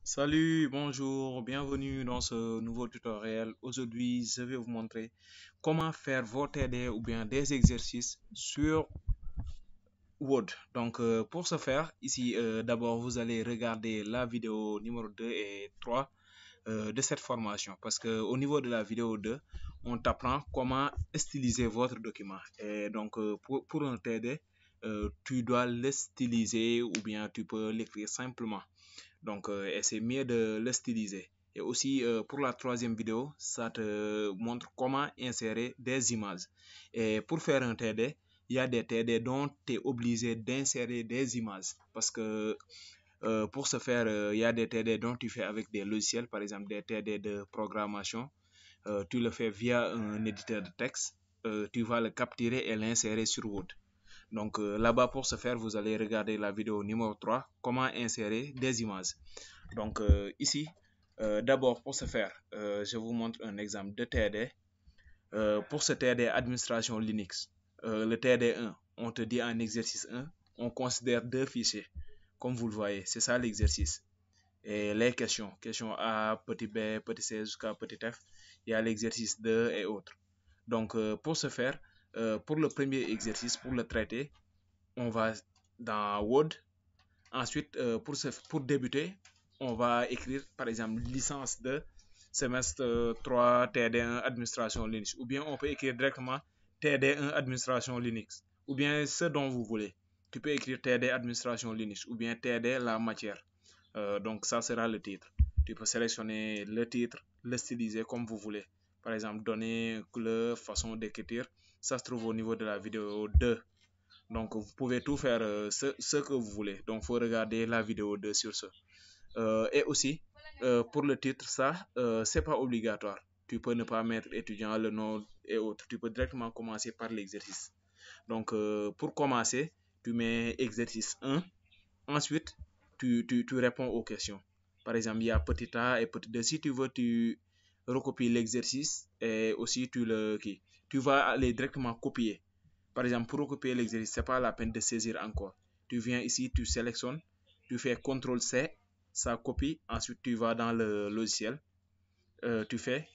Salut, bonjour, bienvenue dans ce nouveau tutoriel. Aujourd'hui, je vais vous montrer comment faire vos TD ou bien des exercices sur Word. Pour ce faire, ici, d'abord, vous allez regarder la vidéo numéro 2 et 3 de cette formation. Parce que au niveau de la vidéo 2, on t'apprend comment styliser votre document. Et pour un TD, tu dois le styliser ou bien tu peux l'écrire simplement. Et c'est mieux de le styliser. Et aussi, pour la troisième vidéo, ça te montre comment insérer des images. Et pour faire un TD, il y a des TD dont tu es obligé d'insérer des images. Parce que pour ce faire, il y a des TD dont tu fais avec des logiciels, par exemple des TD de programmation. Tu le fais via un éditeur de texte. Tu vas le capturer et l'insérer sur Word. Là-bas, pour ce faire, vous allez regarder la vidéo numéro 3, comment insérer des images. Ici, d'abord, pour ce faire, je vous montre un exemple de TD. Pour ce TD administration Linux, le TD1, on te dit en exercice 1, on considère deux fichiers. Comme vous le voyez, c'est ça l'exercice. Et les questions A, petit b, petit c jusqu'à petit f, il y a l'exercice 2 et autres. Pour ce faire, pour le premier exercice, pour le traiter, on va dans Word. Ensuite, pour débuter, on va écrire par exemple licence de semestre 3 TD1 administration Linux. Ou bien on peut écrire directement TD1 administration Linux. Ou bien ce dont vous voulez. Tu peux écrire TD administration Linux ou bien TD la matière. Donc ça sera le titre. Tu peux sélectionner le titre, le styliser comme vous voulez. Par exemple, donner couleur, façon d'écriture. Ça se trouve au niveau de la vidéo 2. Donc, vous pouvez tout faire ce que vous voulez. Donc, il faut regarder la vidéo 2 sur ce. Et aussi, pour le titre, ça, c'est pas obligatoire. Tu peux ne pas mettre étudiant, le nom et autres. Tu peux directement commencer par l'exercice. Pour commencer, tu mets exercice 1. Ensuite, tu réponds aux questions. Par exemple, il y a petit a et petit 2. Si tu veux, tu recopies l'exercice et aussi tu vas aller directement copier. Par exemple, pour recopier l'exercice, ce n'est pas la peine de saisir encore. Tu viens ici, tu sélectionnes, tu fais CTRL-C, ça copie. Ensuite, tu vas dans le logiciel, tu fais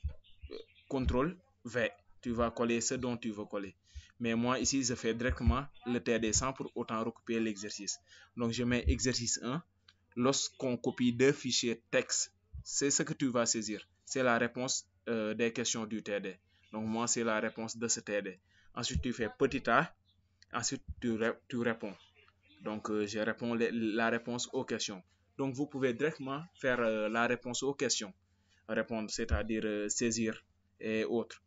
CTRL-V. Tu vas coller ce dont tu veux coller. Mais moi, ici, je fais directement le TD sans pour autant recopier l'exercice. Donc, je mets exercice 1. Lorsqu'on copie deux fichiers texte, c'est ce que tu vas saisir. C'est la réponse des questions du TD. Donc, moi, c'est la réponse de ce TD. Ensuite, tu fais petit a. Ensuite, tu réponds. Je réponds la réponse aux questions. Donc, vous pouvez directement faire la réponse aux questions. Répondre, c'est-à-dire saisir et autres.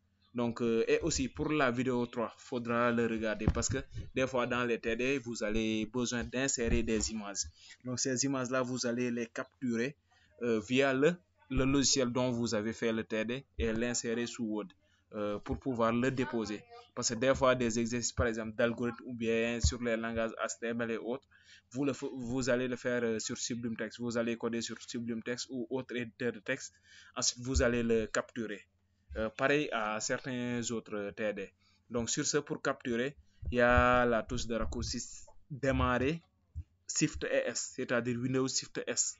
Et aussi pour la vidéo 3, il faudra le regarder parce que des fois dans les TD, vous allez besoin d'insérer des images. Donc, ces images-là, vous allez les capturer via le logiciel dont vous avez fait le TD et l'insérer sous Word pour pouvoir le déposer. Parce que des fois, des exercices, par exemple, d'algorithme ou bien sur les langages HTML et autres, vous allez le faire sur Sublime Text. Vous allez coder sur Sublime Text ou autre éditeur de texte. Ensuite, vous allez le capturer. Pareil à certains autres TD. Donc, sur ce, pour capturer, il y a la touche de raccourci démarrer Shift et S, c'est-à-dire Windows Shift S.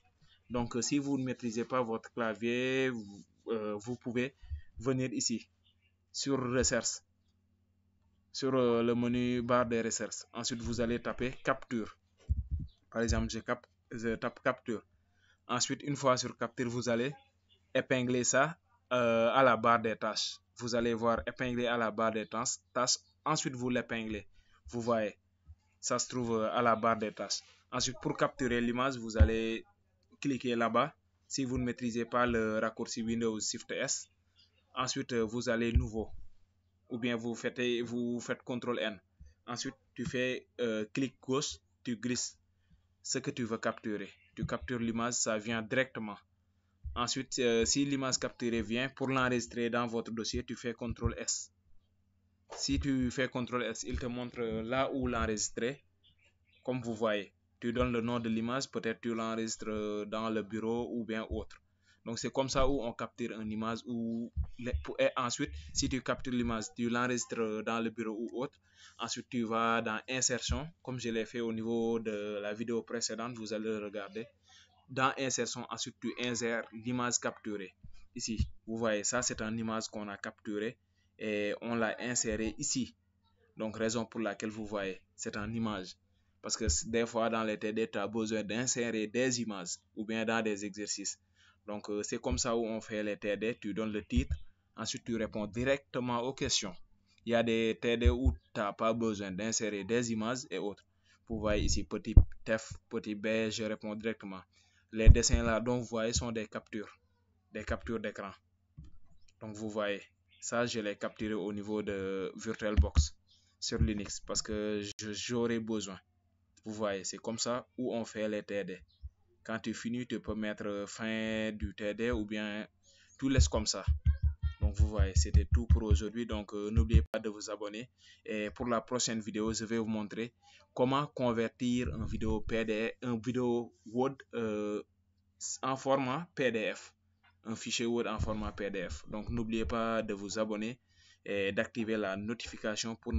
Si vous ne maîtrisez pas votre clavier, vous pouvez venir ici sur Recherche, sur le menu barre des recherches. Ensuite, vous allez taper Capture. Par exemple, je tape Capture. Ensuite, une fois sur Capture, vous allez épingler ça à la barre des tâches. Vous allez voir épingler à la barre des tâches. Ensuite, vous l'épinglez. Vous voyez, ça se trouve à la barre des tâches. Ensuite, pour capturer l'image, vous allez cliquer là-bas. Si vous ne maîtrisez pas le raccourci Windows Shift S, ensuite, vous allez nouveau. Ou bien vous faites CTRL N. Ensuite, tu fais clic gauche, tu glisses ce que tu veux capturer. Tu captures l'image, ça vient directement. Ensuite, si l'image capturée vient, pour l'enregistrer dans votre dossier, tu fais CTRL S. Si tu fais CTRL S, il te montre là où l'enregistrer. Comme vous voyez, tu donnes le nom de l'image, peut-être tu l'enregistres dans le bureau ou bien autre. Donc c'est comme ça où on capture une image et ensuite si tu captures l'image, tu l'enregistres dans le bureau ou autre. Ensuite tu vas dans insertion, comme je l'ai fait au niveau de la vidéo précédente, vous allez le regarder. dans insertion, ensuite tu insères l'image capturée. Ici, vous voyez, ça c'est une image qu'on a capturée et on l'a insérée ici. Donc, raison pour laquelle vous voyez, c'est une image. Parce que des fois, dans les TD, tu as besoin d'insérer des images ou bien dans des exercices. Donc, c'est comme ça où on fait les TD. Tu donnes le titre, ensuite tu réponds directement aux questions. Il y a des TD où tu n'as pas besoin d'insérer des images et autres. Vous voyez ici, petit F, petit B, je réponds directement. Les dessins là dont vous voyez sont des captures d'écran. Donc, vous voyez, ça, je l'ai capturé au niveau de VirtualBox sur Linux parce que j'aurais besoin. Vous voyez, c'est comme ça où on fait les TD. Quand tu finis, tu peux mettre fin du TD ou bien tu laisses comme ça. Donc, vous voyez, c'était tout pour aujourd'hui. Donc, n'oubliez pas de vous abonner. Et pour la prochaine vidéo, je vais vous montrer comment convertir une vidéo PDF, une vidéo Word en format PDF. Un fichier Word en format PDF. Donc, n'oubliez pas de vous abonner et d'activer la notification pour